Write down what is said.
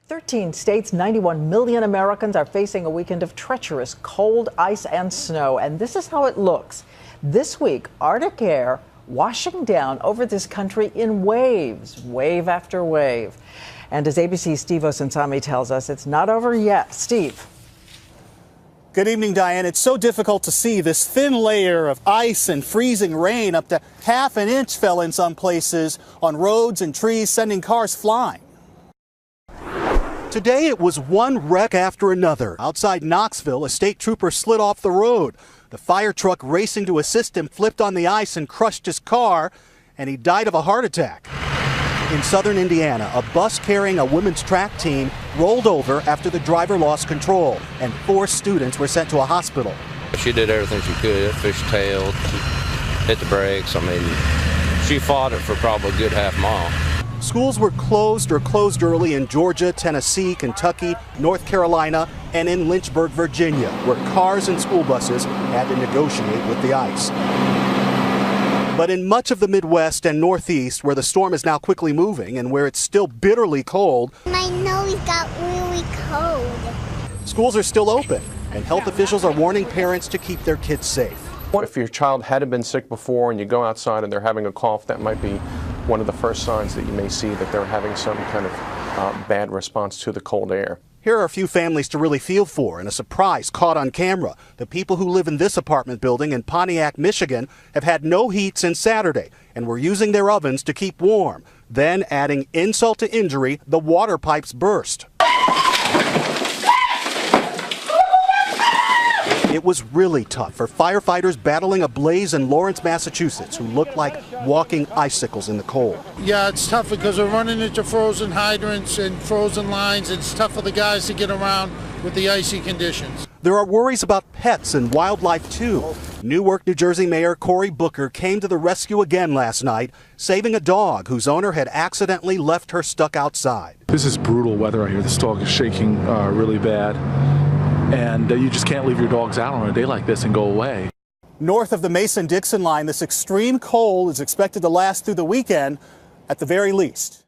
13 states, 91 million Americans are facing a weekend of treacherous cold, ice, and snow. And this is how it looks. This week, Arctic air washing down over this country in waves, wave after wave. And as ABC's Steve Osunsami tells us, it's not over yet. Steve. Good evening, Diane. It's so difficult to see. This thin layer of ice and freezing rain, up to half an inch, fell in some places on roads and trees, sending cars flying. Today it was one wreck after another. Outside Knoxville, a state trooper slid off the road. The fire truck racing to assist him flipped on the ice and crushed his car, and he died of a heart attack. In southern Indiana, a bus carrying a women's track team rolled over after the driver lost control, and 4 students were sent to a hospital. She did everything she could, fishtailed, she hit the brakes. I mean, she fought it for probably a good half mile. Schools were closed or closed early in Georgia, Tennessee, Kentucky, North Carolina, and in Lynchburg, Virginia, where cars and school buses had to negotiate with the ice. But in much of the Midwest and Northeast, where the storm is now quickly moving and where it's still bitterly cold, my nose got really cold. Schools are still open, and health officials are warning parents to keep their kids safe. What if your child had been sick before and you go outside and they're having a cough? That might be one of the first signs that you may see that they're having some kind of bad response to the cold air. Here are a few families to really feel for, and a surprise caught on camera. The people who live in this apartment building in Pontiac, Michigan, have had no heat since Saturday and were using their ovens to keep warm. Then, adding insult to injury, the water pipes burst. It was really tough for firefighters battling a blaze in Lawrence, Massachusetts, who looked like walking icicles in the cold. Yeah, it's tough because we're running into frozen hydrants and frozen lines. It's tough for the guys to get around with the icy conditions. There are worries about pets and wildlife, too. Newark, New Jersey Mayor Cory Booker came to the rescue again last night, saving a dog whose owner had accidentally left her stuck outside. This is brutal weather out here. This dog is shaking really bad. And you just can't leave your dogs out on a day like this and go away. North of the Mason-Dixon line, this extreme cold is expected to last through the weekend at the very least.